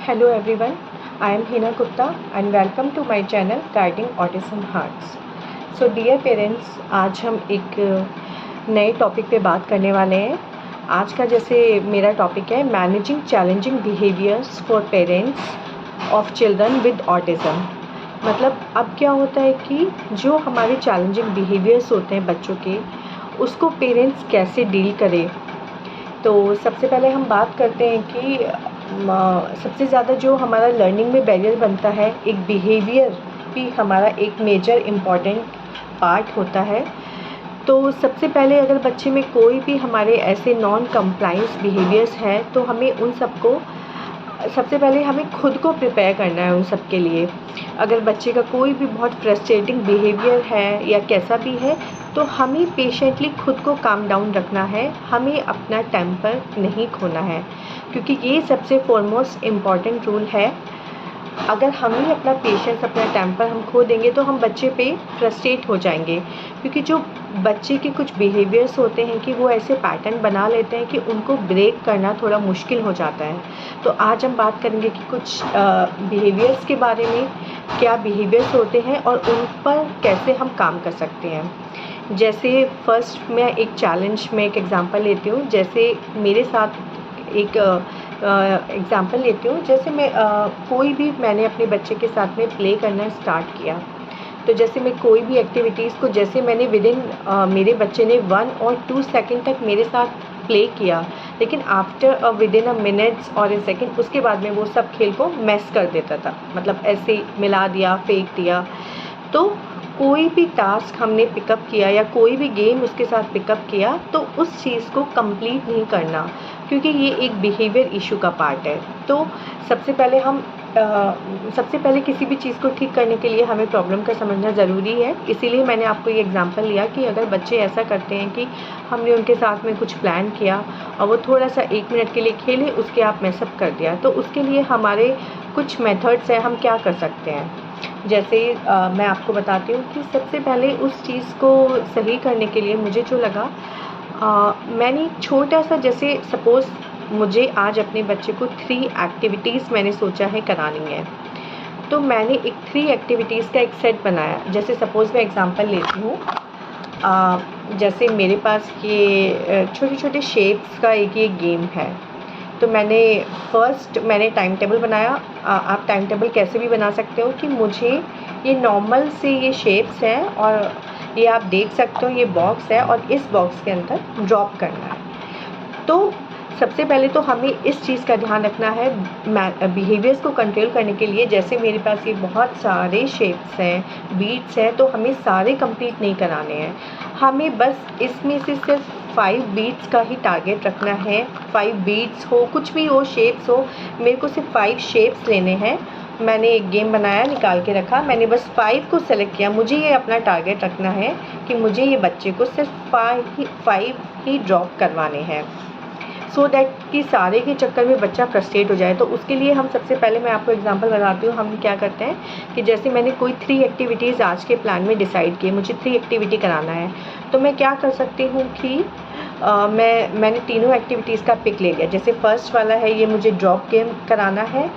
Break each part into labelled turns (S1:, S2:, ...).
S1: Hello everyone, I am Hina Gupta and welcome to my channel Guiding Autism Hearts. So dear parents, आज हम एक नए topic पे बात करने वाले हैं। आज का जैसे मेरा टॉपिक है managing challenging behaviours for parents of children with autism. मतलब अब क्या होता है कि जो हमारे चैलेंजिंग बिहेवियर्स होते हैं बच्चों के, उसको पेरेंट्स कैसे डील करें। तो सबसे पहले हम बात करते हैं कि सबसे ज़्यादा जो हमारा लर्निंग में बैरियर बनता है, एक बिहेवियर भी हमारा एक मेजर इम्पॉर्टेंट पार्ट होता है। तो सबसे पहले अगर बच्चे में कोई भी हमारे ऐसे नॉन कंप्लायंस बिहेवियर्स हैं, तो हमें उन सबको सबसे पहले हमें खुद को प्रिपेयर करना है उन सब के लिए। अगर बच्चे का कोई भी बहुत फ्रस्ट्रेटिंग बिहेवियर है या कैसा भी है, तो हमें पेशेंटली खुद को काम डाउन रखना है, हमें अपना टेम्पर नहीं खोना है, क्योंकि ये सबसे फॉरमोस्ट इम्पॉर्टेंट रूल है। अगर हम ही अपना पेशेंस, अपना टेम्पर हम खो देंगे तो हम बच्चे पे फ्रस्ट्रेट हो जाएंगे, क्योंकि जो बच्चे के कुछ बिहेवियर्स होते हैं कि वो ऐसे पैटर्न बना लेते हैं कि उनको ब्रेक करना थोड़ा मुश्किल हो जाता है। तो आज हम बात करेंगे कि कुछ बिहेवियर्स के बारे में, क्या बिहेवियर्स होते हैं और उन पर कैसे हम काम कर सकते हैं। जैसे फर्स्ट मैं एक चैलेंज में एक एग्ज़ाम्पल लेती हूँ। जैसे मेरे साथ एक एग्ज़ाम्पल लेती हूँ। जैसे मैंने अपने बच्चे के साथ में प्ले करना स्टार्ट किया, तो जैसे मैं कोई भी एक्टिविटीज़ को जैसे मैंने विदिन मेरे बच्चे ने 1 और 2 सेकंड तक मेरे साथ प्ले किया, लेकिन आफ्टर विदिन अ मिनट्स और ए सेकंड उसके बाद में वो सब खेल को मैस कर देता था, मतलब ऐसे मिला दिया, फेंक दिया। तो कोई भी टास्क हमने पिकअप किया या कोई भी गेम उसके साथ पिकअप किया, तो उस चीज़ को कंप्लीट नहीं करना, क्योंकि ये एक बिहेवियर इशू का पार्ट है। तो सबसे पहले किसी भी चीज़ को ठीक करने के लिए हमें प्रॉब्लम का समझना ज़रूरी है। इसीलिए मैंने आपको ये एग्ज़ाम्पल लिया कि अगर बच्चे ऐसा करते हैं कि हमने उनके साथ में कुछ प्लान किया और वो थोड़ा सा 1 मिनट के लिए खेले, उसके आप मैसअप कर दिया, तो उसके लिए हमारे कुछ मेथड्स हैं, हम क्या कर सकते हैं। जैसे मैं आपको बताती हूँ कि सबसे पहले उस चीज़ को सही करने के लिए मुझे जो लगा, मैंने एक छोटा सा, जैसे सपोज़ मुझे आज अपने बच्चे को 3 एक्टिविटीज़ मैंने सोचा है करानी है, तो मैंने एक 3 एक्टिविटीज़ का एक सेट बनाया। जैसे सपोज़ मैं एग्ज़ाम्पल लेती हूँ, जैसे मेरे पास ये छोटे छोटे शेप्स का ये गेम है। तो मैंने टाइम टेबल बनाया। आप टाइम टेबल कैसे भी बना सकते हो कि मुझे ये नॉर्मल से ये शेप्स हैं और ये आप देख सकते हो ये बॉक्स है और इस बॉक्स के अंदर ड्रॉप करना है। तो सबसे पहले तो हमें इस चीज़ का ध्यान रखना है बिहेवियर्स को कंट्रोल करने के लिए। जैसे मेरे पास ये बहुत सारे शेप्स हैं, बीट्स हैं, तो हमें सारे कंप्लीट नहीं कराने हैं, हमें बस इसमें से सिर्फ 5 बीट्स का ही टारगेट रखना है। 5 बीट्स हो, कुछ भी हो, शेप्स हो, मेरे को सिर्फ 5 शेप्स लेने हैं। मैंने एक गेम बनाया, निकाल के रखा, मैंने बस 5 को सेलेक्ट किया। मुझे ये अपना टारगेट रखना है कि मुझे ये बच्चे को सिर्फ 5 ही ड्रॉप करवाने हैं, सो दैट कि सारे के चक्कर में बच्चा फ्रस्ट्रेट हो जाए। तो उसके लिए हम सबसे पहले, मैं आपको एग्जांपल बताती हूँ, हम क्या करते हैं कि जैसे मैंने कोई 3 एक्टिविटीज़ आज के प्लान में डिसाइड किए, मुझे 3 एक्टिविटी कराना है, तो मैं क्या कर सकती हूँ कि मैंने तीनों एक्टिविटीज़ का पिक ले लिया। जैसे फर्स्ट वाला है, ये मुझे ड्रॉप गेम कराना है।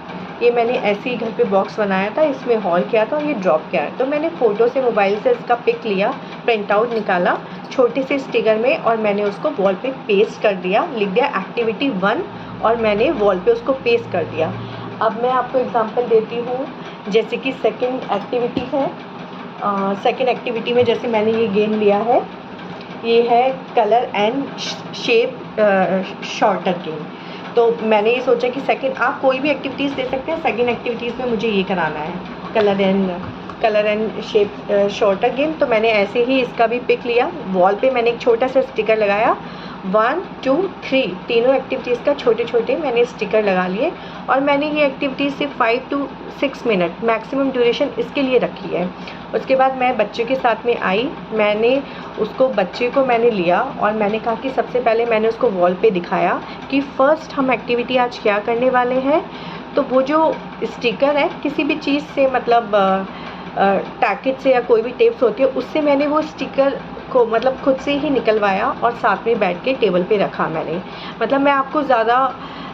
S1: ये मैंने ऐसे ही घर पे बॉक्स बनाया था, इसमें हॉल किया था और ये ड्रॉप किया है। तो मैंने फ़ोटो से मोबाइल से इसका पिक लिया, प्रिंट आउट निकाला छोटे से स्टिकर में, और मैंने उसको वॉल पे पेस्ट कर दिया, लिख दिया एक्टिविटी 1, और मैंने वॉल पे उसको पेस्ट कर दिया। अब मैं आपको एग्जांपल देती हूँ। जैसे कि सेकंड एक्टिविटी है, सेकंड एक्टिविटी में जैसे मैंने ये गेम लिया है, ये है colour and shape shorter game. तो मैंने ये सोचा कि सेकंड, आप कोई भी एक्टिविटीज़ दे सकते हैं, सेकंड एक्टिविटीज़ में मुझे ये कराना है, colour and shape shorter game. तो मैंने ऐसे ही इसका भी पिक लिया, वॉल पे मैंने एक छोटा सा स्टिकर लगाया, 1 2 3 तीनों एक्टिविटीज़ का छोटे छोटे मैंने स्टिकर लगा लिए, और मैंने ये एक्टिविटीज़ सिर्फ 5 to 6 मिनट मैक्सिमम ड्यूरेशन इसके लिए रखी है। उसके बाद मैं बच्चे के साथ में आई, बच्चे को मैंने लिया और मैंने कहा कि सबसे पहले मैंने उसको वॉल पे दिखाया कि फ़र्स्ट हम एक्टिविटी आज क्या करने वाले हैं। तो वो जो स्टिकर है, किसी भी चीज़ से, मतलब टैकेट से या कोई भी टेप्स होती है, उससे मैंने वो स्टिकर को मतलब खुद से ही निकलवाया और साथ में बैठ के टेबल पे रखा मैंने। मतलब मैं आपको ज़्यादा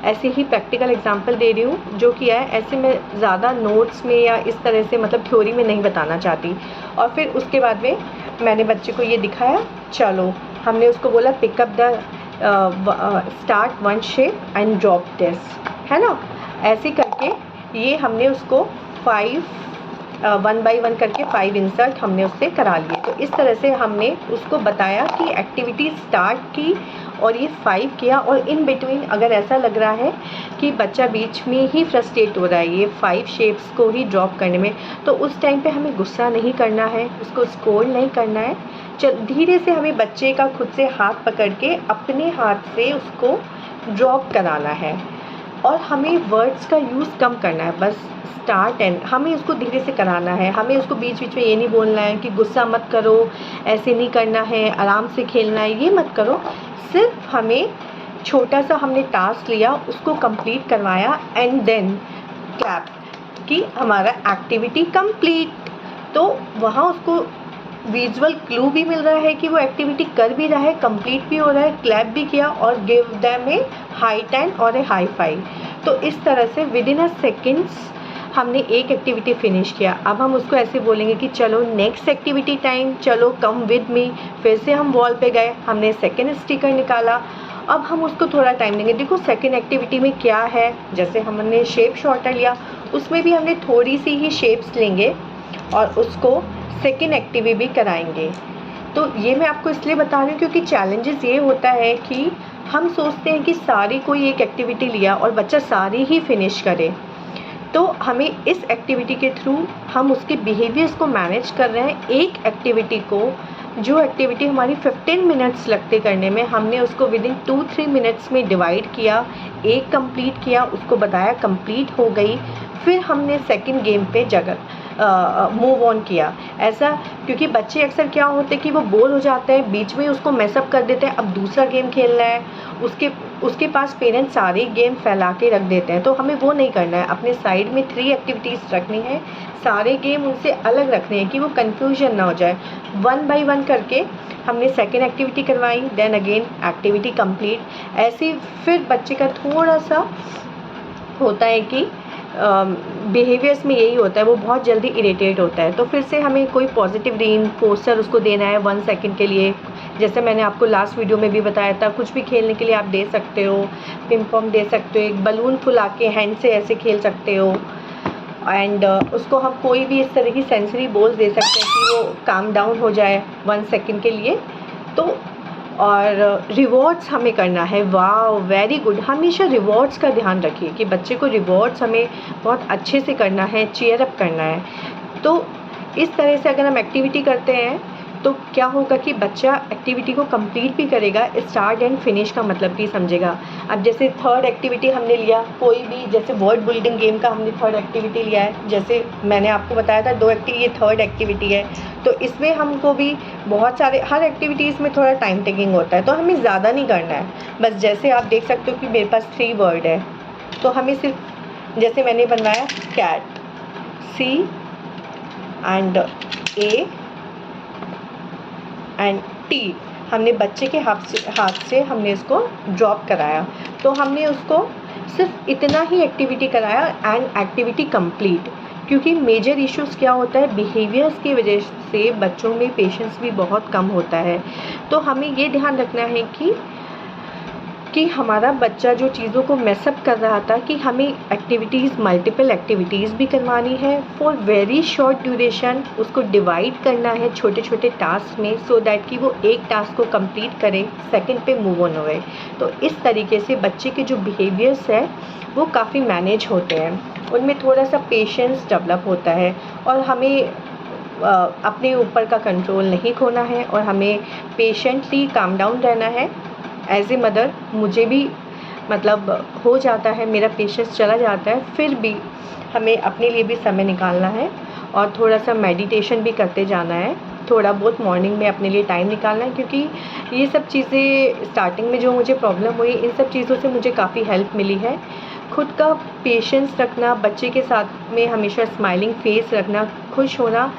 S1: ऐसे ही प्रैक्टिकल एग्जांपल दे रही हूँ जो किया है। ऐसे मैं ज़्यादा नोट्स में या इस तरह से मतलब थ्योरी में नहीं बताना चाहती। और फिर उसके बाद में मैंने बच्चे को ये दिखाया, चलो हमने उसको बोला pick up the start one shape and drop this, है ना। ऐसे करके ये हमने उसको 1 बाय 1 करके 5 इंसर्ट हमने उससे करा लिए। तो इस तरह से हमने उसको बताया कि एक्टिविटी स्टार्ट की और ये 5 किया, और इन बिटवीन अगर ऐसा लग रहा है कि बच्चा बीच में ही फ्रस्ट्रेट हो रहा है ये 5 शेप्स को ही ड्रॉप करने में, तो उस टाइम पे हमें गुस्सा नहीं करना है, उसको स्कोर नहीं करना है। धीरे से हमें बच्चे का खुद से हाथ पकड़ के अपने हाथ से उसको ड्रॉप कराना है, और हमें वर्ड्स का यूज़ कम करना है। बस स्टार्ट एंड हमें उसको धीरे से कराना है। हमें उसको बीच बीच में ये नहीं बोलना है कि गुस्सा मत करो, ऐसे नहीं करना है, आराम से खेलना है, ये मत करो। सिर्फ हमें छोटा सा हमने टास्क लिया, उसको कंप्लीट करवाया एंड देन क्लैप कि हमारा एक्टिविटी कंप्लीट। तो वहाँ उसको विजुअल क्लू भी मिल रहा है कि वो एक्टिविटी कर भी रहा है, कंप्लीट भी हो रहा है, क्लैप भी किया, और गिव देम ए हाई 10 और ए हाई 5। तो इस तरह से विद इन अ सेकेंड्स हमने एक एक्टिविटी फिनिश किया। अब हम उसको ऐसे बोलेंगे कि चलो नेक्स्ट एक्टिविटी टाइम, चलो कम विद मी। फिर से हम वॉल पे गए, हमने सेकेंड स्टिकर निकाला। अब हम उसको थोड़ा टाइम देंगे। देखो सेकेंड एक्टिविटी में क्या है, जैसे हमने शेप शॉर्टर लिया, उसमें भी हमने थोड़ी सी ही शेप्स लेंगे और उसको सेकेंड एक्टिविटी भी कराएंगे। तो ये मैं आपको इसलिए बता रही हूँ क्योंकि चैलेंजेस ये होता है कि हम सोचते हैं कि सारी कोई एक एक्टिविटी लिया और बच्चा सारी ही फिनिश करे। तो हमें इस एक्टिविटी के थ्रू हम उसके बिहेवियर्स को मैनेज कर रहे हैं। एक एक्टिविटी को, जो एक्टिविटी हमारी 15 मिनट्स लगते करने में, हमने उसको विद इन 2-3 मिनट्स में डिवाइड किया, एक कंप्लीट किया, उसको बताया कंप्लीट हो गई। फिर हमने सेकंड गेम पे मूव ऑन किया। ऐसा क्योंकि बच्चे अक्सर क्या होते हैं कि वो बोर हो जाते हैं, बीच में उसको मैसअप कर देते हैं, अब दूसरा गेम खेलना है, उसके पास पेरेंट्स सारे गेम फैला के रख देते हैं। तो हमें वो नहीं करना है, अपने साइड में 3 एक्टिविटीज़ रखनी है, सारे गेम उनसे अलग रखने हैं कि वो कन्फ्यूजन ना हो जाए। 1 बाय 1 करके हमने सेकेंड एक्टिविटी करवाई, देन अगेन एक्टिविटी कंप्लीट। ऐसे फिर बच्चे का थोड़ा सा होता है कि बिहेवियर्स में यही होता है, वो बहुत जल्दी इरिटेट होता है। तो फिर से हमें कोई पॉजिटिव रीइंफोर्सर उसको देना है 1 सेकंड के लिए। जैसे मैंने आपको लास्ट वीडियो में भी बताया था, कुछ भी खेलने के लिए आप दे सकते हो, पिंग पॉन्ग दे सकते हो, एक बलून फुला के हैंड से ऐसे खेल सकते हो, एंड उसको हम कोई भी इस तरह की सेंसरी बोल्स दे सकते हैं कि वो काम डाउन हो जाए 1 सेकंड के लिए। तो और रिवॉर्ड्स हमें करना है। वाह वेरी गुड, हमेशा रिवॉर्ड्स का ध्यान रखिए कि बच्चे को रिवॉर्ड्स हमें बहुत अच्छे से करना है, चीयर अप करना है। तो इस तरह से अगर हम एक्टिविटी करते हैं तो क्या होगा कि बच्चा एक्टिविटी को कंप्लीट भी करेगा, स्टार्ट एंड फिनिश का मतलब भी समझेगा। अब जैसे थर्ड एक्टिविटी हमने लिया, कोई भी जैसे वर्ड बिल्डिंग गेम का हमने थर्ड एक्टिविटी लिया है, जैसे मैंने आपको बताया था 2 एक्टिविटी, ये थर्ड एक्टिविटी है। तो इसमें हमको भी बहुत सारे, हर एक्टिविटीज़ में थोड़ा टाइम टेकिंग होता है, तो हमें ज़्यादा नहीं करना है। बस जैसे आप देख सकते हो कि मेरे पास 3 वर्ड है, तो हमें सिर्फ जैसे मैंने बनवाया cat, C and A and T, हमने बच्चे के हाथ से हमने इसको ड्रॉप कराया। तो हमने उसको सिर्फ इतना ही एक्टिविटी कराया एंड एक्टिविटी कंप्लीट। क्योंकि मेजर इश्यूज़ क्या होता है, बिहेवियर्स की वजह से बच्चों में पेशेंस भी बहुत कम होता है। तो हमें ये ध्यान रखना है कि हमारा बच्चा जो चीज़ों को मैसअप कर रहा था, कि हमें एक्टिविटीज़, मल्टीपल एक्टिविटीज़ भी करवानी है फॉर वेरी शॉर्ट ड्यूरेशन। उसको डिवाइड करना है छोटे छोटे टास्क में, सो दैट कि वो एक टास्क को कंप्लीट करे, सेकंड पे मूव ऑन हो गए। तो इस तरीके से बच्चे के जो बिहेवियर्स है वो काफ़ी मैनेज होते हैं, उनमें थोड़ा सा पेशेंस डेवलप होता है, और हमें अपने ऊपर का कंट्रोल नहीं खोना है, और हमें पेशेंटली काम डाउन रहना है। एज ए मदर मुझे भी मतलब हो जाता है, मेरा पेशेंस चला जाता है, फिर भी हमें अपने लिए भी समय निकालना है और थोड़ा सा मेडिटेशन भी करते जाना है, थोड़ा बहुत मॉर्निंग में अपने लिए टाइम निकालना है। क्योंकि ये सब चीज़ें स्टार्टिंग में जो मुझे प्रॉब्लम हुई, इन सब चीज़ों से मुझे काफ़ी हेल्प मिली है। खुद का पेशेंस रखना, बच्चे के साथ में हमेशा स्माइलिंग फेस रखना, खुश होना,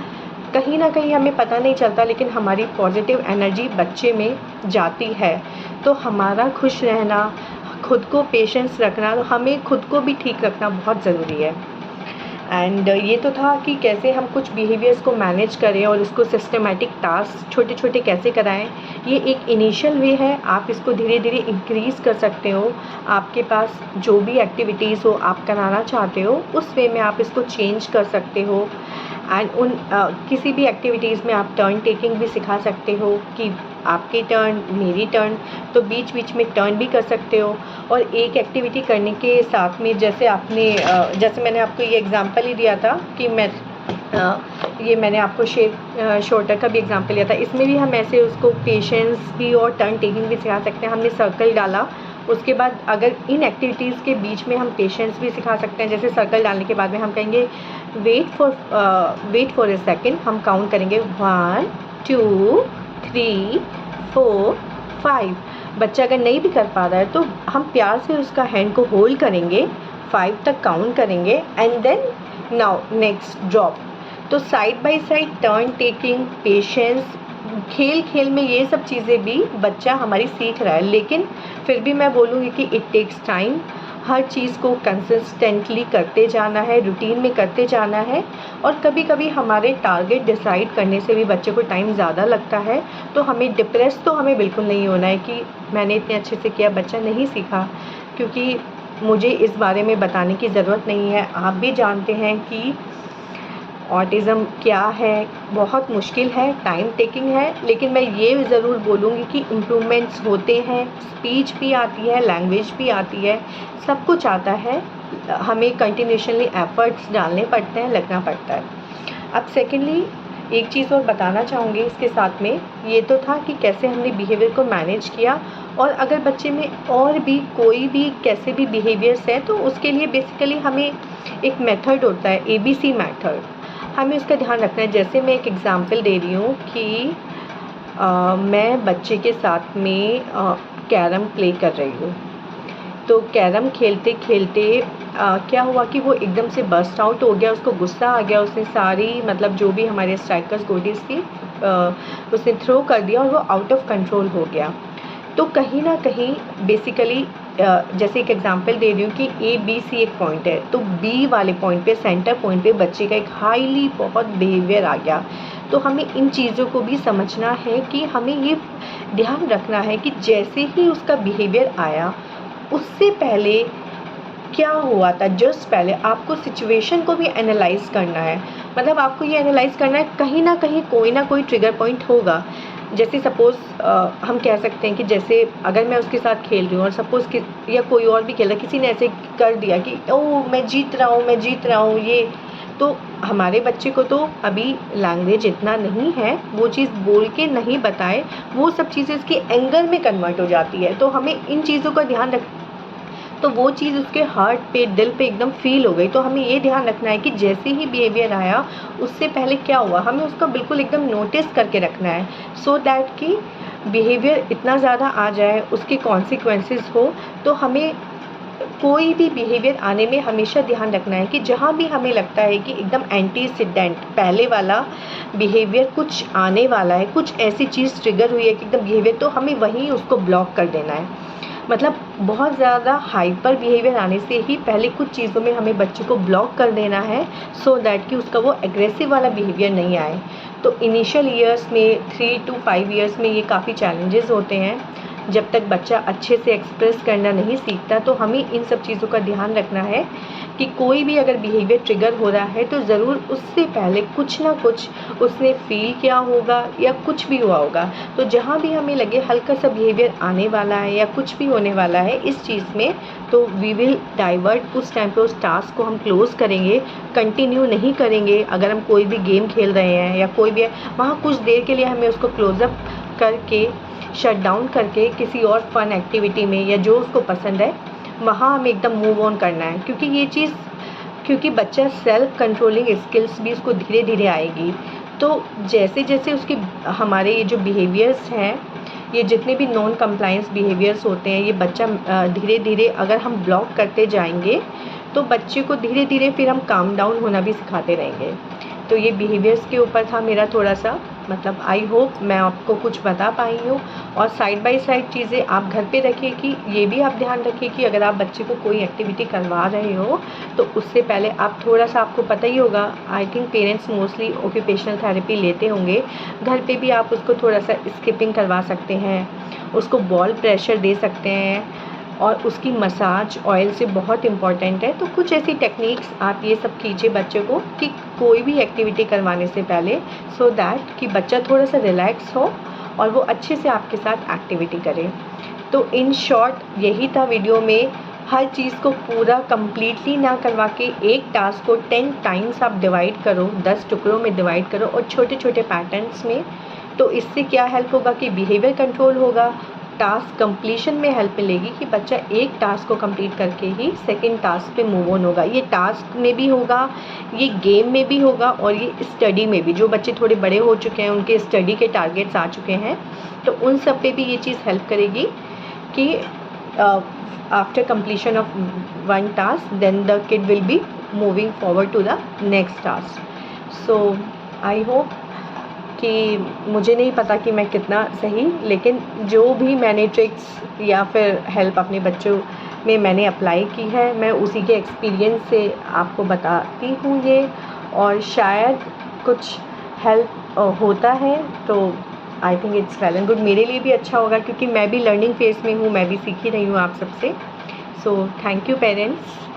S1: कहीं ना कहीं हमें पता नहीं चलता लेकिन हमारी पॉजिटिव एनर्जी बच्चे में जाती है। तो हमारा खुश रहना, खुद को पेशेंस रखना, हमें खुद को भी ठीक रखना बहुत ज़रूरी है। एंड ये तो था कि कैसे हम कुछ बिहेवियर्स को मैनेज करें और इसको सिस्टमेटिक टास्क छोटे छोटे कैसे कराएं। ये एक इनिशियल वे है, आप इसको धीरे धीरे इंक्रीज़ कर सकते हो। आपके पास जो भी एक्टिविटीज़ हो आप कराना चाहते हो उस वे में आप इसको चेंज कर सकते हो। एंड किसी भी एक्टिविटीज़ में आप टर्न टेकिंग भी सिखा सकते हो कि आपकी टर्न मेरी टर्न, तो बीच बीच में टर्न भी कर सकते हो। और एक एक्टिविटी करने के साथ में जैसे मैंने आपको ये एग्जांपल ही दिया था कि ये मैंने आपको शॉर्टर का भी एग्जांपल दिया था, इसमें भी हम ऐसे उसको पेशेंस भी और टर्न टेकिंग भी सिखा सकते हैं। हमने सर्कल डाला, उसके बाद अगर इन एक्टिविटीज़ के बीच में हम पेशेंस भी सिखा सकते हैं। जैसे सर्कल डालने के बाद में हम कहेंगे वेट फॉर ए सेकेंड, हम काउंट करेंगे 1 2 3 4 5। बच्चा अगर नहीं भी कर पा रहा है तो हम प्यार से उसका हैंड को होल्ड करेंगे, 5 तक काउंट करेंगे and then now next drop. तो side by side turn taking, patience, खेल खेल में ये सब चीज़ें भी बच्चा हमारी सीख रहा है। लेकिन फिर भी मैं बोलूँगी कि इट टेक्स टाइम। हर चीज़ को कंसिस्टेंटली करते जाना है, रूटीन में करते जाना है। और कभी कभी हमारे टारगेट डिसाइड करने से भी बच्चे को टाइम ज़्यादा लगता है, तो हमें बिल्कुल नहीं होना है कि मैंने इतने अच्छे से किया बच्चा नहीं सीखा, क्योंकि मुझे इस बारे में बताने की ज़रूरत नहीं है। आप भी जानते हैं कि ऑटिज़म क्या है, बहुत मुश्किल है, टाइम टेकिंग है। लेकिन मैं ये ज़रूर बोलूँगी कि इम्प्रूवमेंट्स होते हैं, स्पीच भी आती है, लैंग्वेज भी आती है, सब कुछ आता है। हमें कंटिन्यूशनली एफर्ट्स डालने पड़ते हैं, लगना पड़ता है। अब सेकेंडली एक चीज़ और बताना चाहूँगी इसके साथ में, ये तो था कि कैसे हमने बिहेवियर को मैनेज किया। और अगर बच्चे में और भी कोई भी कैसे भी बिहेवियर्स है तो उसके लिए बेसिकली हमें एक मेथड होता है, ABC मेथड, हमें उसका ध्यान रखना है। जैसे मैं एक एग्ज़ाम्पल दे रही हूँ कि मैं बच्चे के साथ में कैरम प्ले कर रही हूँ। तो कैरम खेलते खेलते क्या हुआ कि वो एकदम से बस्ट आउट हो गया, उसको गुस्सा आ गया, उसने सारी जो भी हमारे स्ट्राइकर्स गोटीज़ थी उसने थ्रो कर दिया और वो आउट ऑफ कंट्रोल हो गया। तो कहीं ना कहीं बेसिकली जैसे एक एग्जांपल दे रही हूँ कि ABC एक पॉइंट है, तो B वाले पॉइंट पे, सेंटर पॉइंट पे बच्चे का एक हाईली बहुत बिहेवियर आ गया। तो हमें इन चीज़ों को भी समझना है कि हमें ये ध्यान रखना है कि जैसे ही उसका बिहेवियर आया उससे पहले क्या हुआ था, जस्ट पहले आपको सिचुएशन को भी एनालाइज करना है। आपको ये एनालाइज करना है, कहीं ना कहीं कोई ना कोई ट्रिगर पॉइंट होगा। जैसे सपोज़ हम कह सकते हैं कि जैसे अगर मैं उसके साथ खेल रही हूँ और सपोज़ कि या कोई और भी खेल रहा है, किसी ने ऐसे कर दिया कि ओह मैं जीत रहा हूँ ये, तो हमारे बच्चे को तो अभी लैंग्वेज इतना नहीं है, वो चीज़ बोल के नहीं बताए, वो सब चीज़ें उसकी एंगर में कन्वर्ट हो जाती है। तो हमें इन चीज़ों का ध्यान रख, तो वो चीज़ उसके हार्ट पे, दिल पे एकदम फील हो गई। तो हमें ये ध्यान रखना है कि जैसे ही बिहेवियर आया उससे पहले क्या हुआ, हमें उसका बिल्कुल एकदम नोटिस करके रखना है, सो दैट कि बिहेवियर इतना ज़्यादा आ जाए, उसके कॉन्सिक्वेंसेस हो। तो हमें कोई भी बिहेवियर आने में हमेशा ध्यान रखना है कि जहाँ भी हमें लगता है कि एकदम एंटीसीडेंट पहले वाला बिहेवियर कुछ आने वाला है, कुछ ऐसी चीज़ ट्रिगर हुई है कि एकदम बिहेवियर, तो हमें वहीं उसको ब्लॉक कर देना है। बहुत ज़्यादा हाइपर बिहेवियर आने से ही पहले कुछ चीज़ों में हमें बच्चे को ब्लॉक कर देना है, सो दैट कि उसका वो एग्रेसिव वाला बिहेवियर नहीं आए। तो इनिशियल ईयर्स में 3 to 5 ईयर्स में ये काफ़ी चैलेंजेस होते हैं, जब तक बच्चा अच्छे से एक्सप्रेस करना नहीं सीखता। तो हमें इन सब चीज़ों का ध्यान रखना है कि कोई भी अगर बिहेवियर ट्रिगर हो रहा है तो ज़रूर उससे पहले कुछ ना कुछ उसने फील किया होगा या कुछ भी हुआ होगा। तो जहाँ भी हमें लगे हल्का सा बिहेवियर आने वाला है या कुछ भी होने वाला है इस चीज़ में, तो वी विल डाइवर्ट, उस टाइम पे उस टास्क को हम क्लोज़ करेंगे, कंटिन्यू नहीं करेंगे। अगर हम कोई भी गेम खेल रहे हैं या कोई भी है, वहाँ कुछ देर के लिए हमें उसको क्लोज़अप करके, शट डाउन करके किसी और फन एक्टिविटी में या जो उसको पसंद है वहाँ हमें एकदम मूव ऑन करना है। क्योंकि बच्चा सेल्फ कंट्रोलिंग स्किल्स भी उसको धीरे धीरे आएगी। तो जैसे जैसे उसकी हमारे ये जो बिहेवियर्स हैं, ये जितने भी नॉन कंप्लायंस बिहेवियर्स होते हैं, ये बच्चा धीरे धीरे अगर हम ब्लॉक करते जाएंगे तो बच्चे को धीरे धीरे फिर हम काम डाउन होना भी सिखाते रहेंगे। तो ये बिहेवियर्स के ऊपर था मेरा थोड़ा सा मतलब आई होप मैं आपको कुछ बता पाई हूँ। और साइड बाय साइड चीज़ें आप घर पे रखिए कि ये भी आप ध्यान रखिए कि अगर आप बच्चे को कोई एक्टिविटी करवा रहे हो तो उससे पहले आप थोड़ा सा, आपको पता ही होगा, I think parents mostly occupational therapy लेते होंगे, घर पे भी आप उसको थोड़ा सा स्किपिंग करवा सकते हैं, उसको बॉल प्रेशर दे सकते हैं, और उसकी मसाज ऑयल से बहुत इम्पॉर्टेंट है। तो कुछ ऐसी टेक्निक्स आप ये सब कीजिए बच्चे को कि कोई भी एक्टिविटी करवाने से पहले, सो दैट कि बच्चा थोड़ा सा रिलैक्स हो और वो अच्छे से आपके साथ एक्टिविटी करे। तो इन शॉर्ट यही था वीडियो में। हर चीज़ को पूरा कंप्लीटली ना करवा के एक टास्क को 10 टाइम्स आप डिवाइड करो, 10 टुकड़ों में डिवाइड करो और छोटे छोटे पैटर्न्स में। तो इससे क्या हेल्प होगा कि बिहेवियर कंट्रोल होगा, टास्क कंप्लीशन में हेल्प मिलेगी कि बच्चा एक टास्क को कंप्लीट करके ही सेकंड टास्क पे मूव ऑन होगा। ये टास्क में भी होगा, ये गेम में भी होगा और ये स्टडी में भी। जो बच्चे थोड़े बड़े हो चुके हैं, उनके स्टडी के टारगेट्स आ चुके हैं, तो उन सब पे भी ये चीज़ हेल्प करेगी कि after completion of one task then the kid will be moving forward to the next task. So I hope कि, मुझे नहीं पता कि मैं कितना सही, लेकिन जो भी मैंने ट्रिक्स या फिर हेल्प अपने बच्चों में मैंने अप्लाई की है, मैं उसी के एक्सपीरियंस से आपको बताती हूँ ये, और शायद कुछ हेल्प होता है तो I think it's well and good. मेरे लिए भी अच्छा होगा क्योंकि मैं भी लर्निंग फेज़ में हूँ, मैं भी सीख ही रही हूँ आप सबसे। So thank you parents.